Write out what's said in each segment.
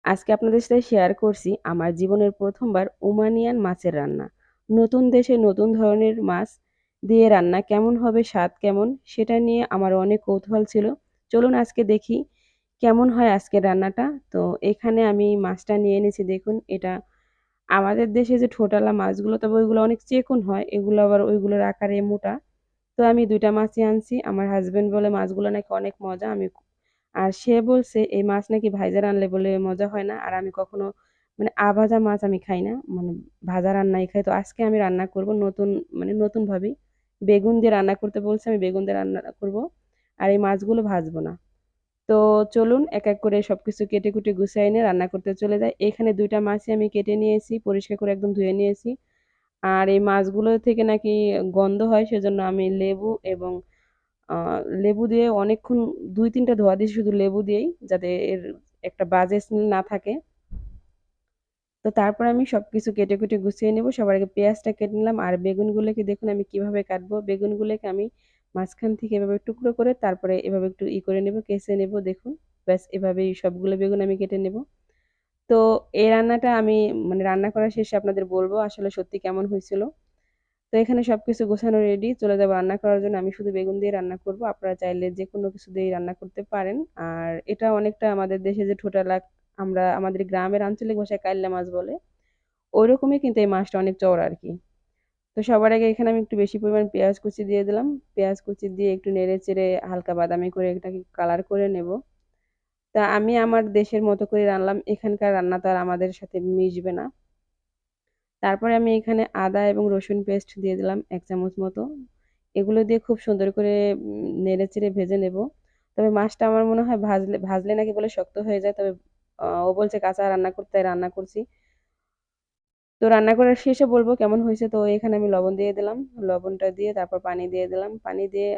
আজকে আপনাদের সাথে শেয়ার করছি আমার জীবনের ১ম বার ওমানিয়ান মাছের রান্না। নতুন দেশে নতুন ধরনের মাছ দিয়ে রান্না কেমন হবে, স্বাদ কেমন? সেটা নিয়ে আমার অনেক কৌতূহল ছিল। চলুন আজকে দেখি কেমন হয় আজকের রান্নাটা। তো এখানে আমি মাছটা নিয়ে এনেছি দেখুন এটা আমাদের দেশে যে ঠোঁটালা মাছগুলো তবে ওইগুলো অনেক চিকন হয়। এগুলো আবার ওইগুলোর আকারে মোটা। তো আমি ২ টা মাছই আনছি। আমার হাসব্যান্ড বলে মাছগুলো নাকি অনেক মজা। আর সে বলছে এই মাছ নাকি ভাইজা রানলে বলে মজা হয় না। আর আমি কখনো মানে আভাজা মাছ আমি খাই না। মানে ভাজা রান্নাই খাই। তো আজকে আমি রান্না করব নতুন ভাবেই। বেগুন দিয়ে রান্না করতে বলছে, আমি বেগুন দিয়ে রান্না করব। আর এই মাছগুলো ভাজবো না। তো চলুন এক, এক করে সবকিছু কেটে-কুটে গুছায় এনে রান্না করতে চলে যাই। এখানে ২ টা মাছই আমি কেটে নিয়েছি, পরিষ্কার করে একদম ধুয়ে নিয়েছি। আর এই মাছগুলো থেকে নাকি গন্ধ হয় সেজন্য আমি লেবু এবং আ লেবু দিয়ে অনেকক্ষণ ২-৩ টা ধোয়া দিয়েছি শুধু লেবু দিয়েই যাতে এর একটা বাজে স্মেল না থাকে। তো তারপর আমি সবকিছু কেটে-কুটে গুছিয়ে নেব। সবার আগে পেঁয়াজটা কেটে নিলাম আর বেগুনগুলোকে দেখুন আমি কিভাবে কাটবো। বেগুনগুলোকে আমি মাঝখান থেকে এভাবে টুকরো করে তারপরে এভাবে একটু করে নেব, কেচে নেব দেখুন। ব্যাস এভাবেই সবগুলো বেগুন আমি কেটে নেব। তো এই রান্নাটা আমি রান্না করার শেষে আপনাদের বলব আসলে সত্যি কেমন হয়েছিল। তো এখানে সবকিছু গোছানো রেডি। চলে যাব রান্না করার জন্য। আমি শুধু বেগুন দিয়ে রান্না করব। আপনারা চাইলে যেকোনো কিছু দিয়েই রান্না করতে পারেন। আর এটা অনেকটা আমাদের দেশে যে ঠোঁটা আমরা আমাদের গ্রামের আঞ্চলিক ভাষায় কাইল্যা মাছ বলে। ওইরকমই কিন্তু এই মাছটা অনেক চওড়া আরকি। তো সবার আগে এখানে আমি একটু বেশি পরিমাণ পেঁয়াজ কুচি দিয়ে দিলাম। পেঁয়াজ কুচি দিয়ে একটু নেড়ে-চেড়ে হালকা বাদামি করে এটাকে কালার করে নেব। তা আমি আমার দেশের মতো করে রানলাম। এখানকার রান্না তো আর আমাদের সাথে মিশবে না। তারপরে আমি এখানে আদা এবং রসুন পেস্ট দিয়ে দিলাম ১ চামচ মতো। এগুলো দিয়ে খুব সুন্দর করে নেড়েচেড়ে ভেজে নেব। তবে মাছটা আমার মনে হয় ভাজলে ভাজলে নাকি বলে শক্ত হয়ে যায়। তবে ও বলছে কাঁচা রান্না করতে, তাই রান্না করছি। তো রান্না করার শেষে বলব কেমন হয়েছে। তো এখানে আমি লবণ দিয়ে দিলাম। লবণটা দিয়ে তারপর পানি দিয়ে দিলাম। পানি দিয়ে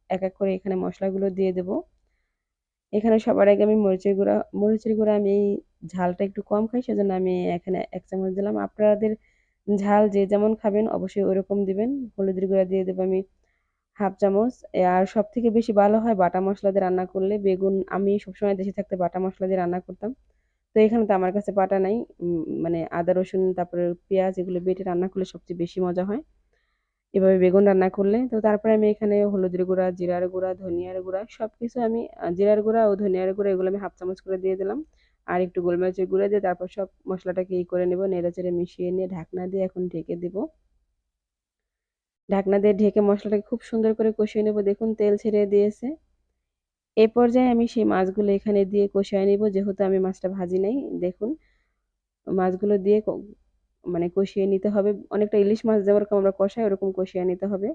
এক, এক করে এখানে মসলাগুলো দিয়ে দেব। এখানে সবার আগে আমি মরিচের গুঁড়া আমি ঝালটা একটু কম খাই সেজন্য আমি এখানে ১ চামচ দিলাম। আপনাদের ঝাল যে যেমন খাবেন অবশ্যই ওরকম দিবেন। হলুদের গুঁড়া দিয়ে দেব আমি 1/2 চামচ। আর সবথেকে বেশি ভালো হয় বাটা মসলা দিয়ে রান্না করলে। বেগুন আমি সবসময় দেশে থাকতে বাটা মসলা দিয়ে রান্না করতাম। তো এখানে তো আমার কাছে বাটা নাই। আদা, রসুন তারপরে পেঁয়াজ এগুলো বেটে রান্না করলে সবচেয়ে বেশি মজা হয়। এভাবে বেগুন রান্না করলে। তো তারপরে আমি এখানে হলুদের গুঁড়া, জিরার গুঁড়া, ধনিয়ার গুঁড়া সবকিছু আমি জিরার গুঁড়া ও ধনিয়ার গুঁড়া এগুলো আমি 1/2 চামচ করে দিয়ে দিলাম। আর একটু গোলমরিচের গুঁড়া দিয়ে তারপর সব মসলাটাকে করে নেব। নেড়েচেড়ে মিশিয়ে নিয়ে ঢাকনা দিয়ে এখন ঢেকে দিব। ঢাকনা দিয়ে ঢেকে মসলাটাকে খুব সুন্দর করে কষিয়ে নেব। দেখুন তেল ছেড়ে দিয়েছে। এ পর্যায়ে আমি সেই মাছগুলো এখানে দিয়ে কষিয়ে নিব। যেহেতু আমি মাছটা ভাজি নাই। দেখুন মাছগুলো দিয়ে কষিয়ে নিতে হবে। অনেকটা ইলিশ মাছ যেরকম আমরা কষাই ওরকম কষিয়ে নিতে হবে।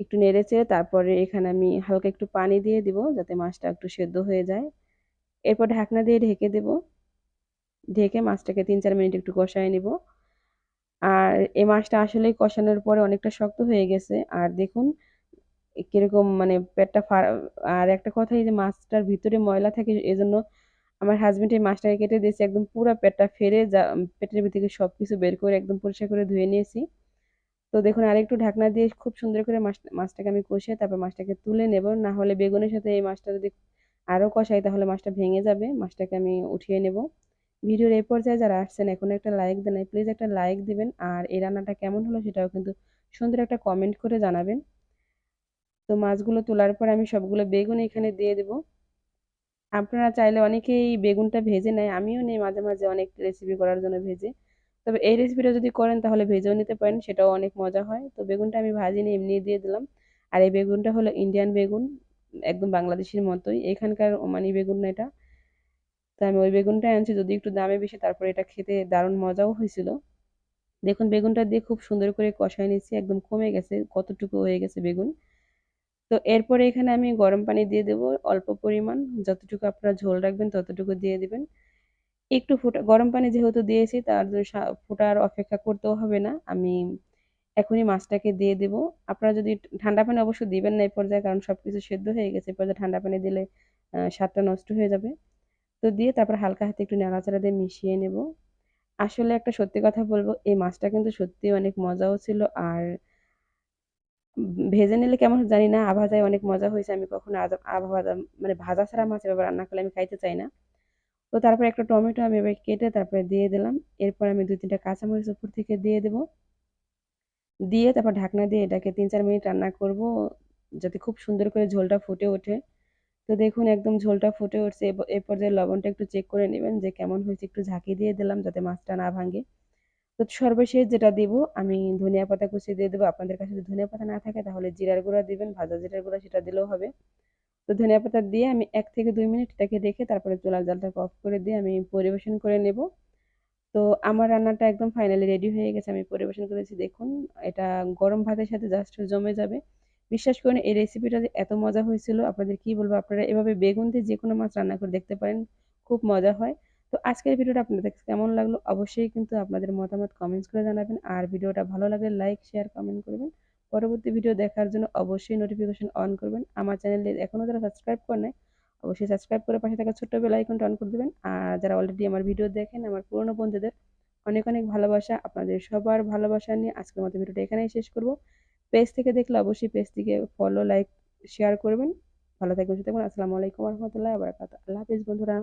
একটু নেড়েচেড়ে তারপরে এখানে আমি হালকা একটু পানি দিয়ে দিব যাতে মাছটা একটু সেদ্ধ হয়ে যায়। এরপর ঢাকনা দিয়ে ঢেকে দেব। ঢেকে মাছটাকে ৩-৪ মিনিট একটু কষায় নিব। আর এই মাছটা আসলেই কষানোর পরে অনেকটা শক্ত হয়ে গেছে। আর দেখুন কিরকম পেটটা আর একটা কথা এই যে মাছটার ভিতরে ময়লা থাকে এজন্য আমার হাসব্যান্ড এই মাছটাকে কেটে দিয়েছে একদম পুরা পেটটা ফেলে পেটের ভিতর থেকে সবকিছু বের করে একদম পরিষ্কার করে ধুয়ে নিয়েছি। তো দেখুন আরেকটু ঢাকনা দিয়ে খুব সুন্দর করে মাছটাকে আমি কষিয়ে তারপর মাছটাকে তুলে নেব। না হলে বেগুনের সাথে এই মাছটা যদি আরো কষাই তাহলে মাছটা ভেঙে যাবে। মাছটাকে আমি উঠিয়ে নেব। ভিডিওর এই পর্যায়ে যারা আসছেন এখনো একটা লাইক দেন নাই, প্লিজ একটা লাইক দিবেন। আর এই রান্নাটা কেমন হলো সেটাও কিন্তু সুন্দর একটা কমেন্ট করে জানাবেন। তো মাছগুলো তোলার পর আমি সবগুলো বেগুন এখানে দিয়ে দেব। আপনারা চাইলে অনেকেই বেগুনটা ভেজে নেয়। আমিও নেই মাঝে, মাঝে অনেক রেসিপি করার জন্য ভেজে। তবে এই রেসিপিটা যদি করেন তাহলে ভেজেও নিতে পারেন, সেটাও অনেক মজা হয়। তো বেগুনটা আমি ভাজিনি এমনি দিয়ে দিলাম। আর এই বেগুনটা হলো ইন্ডিয়ান বেগুন, একদম বাংলাদেশের মতোই। এখানকার ওমানি বেগুন না এটা। তো আমি ওই বেগুনটাই আনছি যদিও একটু দামে বেশি, তারপরে এটা খেতে দারুণ মজাও হয়েছিল। দেখুন বেগুনটা দিয়ে খুব সুন্দর করে কষায় নিচ্ছি, একদম কমে গেছে, কতটুকু হয়ে গেছে বেগুন। তো এরপরে এখানে আমি গরম পানি দিয়ে দেব অল্প পরিমাণ, যতটুকু আপনারা ঝোল রাখবেন ততটুকু দিয়ে দিবেন। একটু গরম পানি যেহেতু দিয়েছি তার জন্য ফোটার অপেক্ষা করতেও হবে না। আমি এখনই মাছটাকে দিয়ে দেব। আপনারা যদি ঠান্ডা পানি অবশ্য দিবেন না এই পর্যায়ে, কারণ সবকিছু সেদ্ধ হয়ে গেছে। এই পর্যায়ে ঠান্ডা পানি দিলে স্বাদটা নষ্ট হয়ে যাবে। তো দিয়ে তারপর হালকা হাতে একটু নাড়াচাড়া দিয়ে মিশিয়ে নেব। আসলে একটা সত্যি কথা বলব, এই মাছটা কিন্তু সত্যিই অনেক মজাও ছিল। আর ভেজে নিলে কেমন জানি না, আভাজায় অনেক মজা হয়েছে। আমি কখনো ভাজা ছাড়া মাছ এভাবে রান্না করলে আমি খাইতে চাই না। তো তারপরে একটা টমেটো আমি এভাবে কেটে তারপরে দিয়ে দিলাম। এরপর আমি ২-৩ টা কাঁচামরিচ উপর থেকে দিয়ে দেব। দিয়ে তারপর ঢাকনা দিয়ে এটাকে ৩-৪ মিনিট রান্না করব যাতে খুব সুন্দর করে ঝোলটা ফুটে ওঠে। তো দেখুন একদম ঝোলটা ফুটে উঠছে। এ পর্যায়ে লবণটা একটু চেক করে নিবেন যে কেমন হয়েছে, একটু ঝাঁকি দিয়ে দিলাম যাতে মাছটা না ভাঙে। তো সর্বশেষ যেটা দিব আমি ধনিয়া পাতা কুচি দিয়ে দেবো। আপনাদের কাছে যদি ধনিয়া পাতা না থাকে তাহলে জিরার গুঁড়া দিবেন, ভাজা জিরার গুঁড়া সেটা দিলেও হবে। তো ধনিয়া পাতা দিয়ে আমি ১ থেকে ২ মিনিট এটাকে রেখে তারপরে চুলার জালটাকে অফ করে দিয়ে আমি পরিবেশন করে নেব। তো আমার রান্নাটা একদম ফাইনালি রেডি হয়ে গেছে। আমি পরিবেশন করেছি দেখুন। এটা গরম ভাতের সাথে জাস্ট জমে যাবে। বিশ্বাস করুন এই রেসিপিটা যে এত মজা হয়েছিল আপনাদের কি বলবো, আপনারা এভাবে বেগুন দিয়ে যেকোনো মাছ রান্না করে দেখতে পারেন। খুব মজা হয়। তো আজকের ভিডিওটা আপনাদের কাছে কেমন লাগলো অবশ্যই কিন্তু আপনাদের মতামত কমেন্টস করে জানাবেন। আর ভিডিওটা ভালো লাগলে লাইক, শেয়ার, কমেন্ট করবেন। পরবর্তী ভিডিও দেখার জন্য অবশ্যই নোটিফিকেশন অন করবেন। আমার চ্যানেলে এখনো যারা সাবস্ক্রাইব করে নাই অবশ্যই সাবস্ক্রাইব করে পাশে থাকা ছোট্ট বেল আইকনটা অন করে দিবেন। আর যারা অলরেডি আমার ভিডিও দেখেন আমার পুরনো বন্ধুদের অনেক অনেক ভালোবাসা। আপনাদের সবার ভালোবাসা নিয়ে আজকের মতো ভিডিওটা এখানেই শেষ করব। পেজ থেকে দেখলে অবশ্যই পেজটিকে ফলো, লাইক, শেয়ার করবেন। ভালো থাকবেন, সুস্থ থাকবেন। আসসালামু আলাইকুম ওয়া রাহমাতুল্লাহি ওয়া বারাকাতুহু। আল্লাহ হাফেজ বন্ধুরা।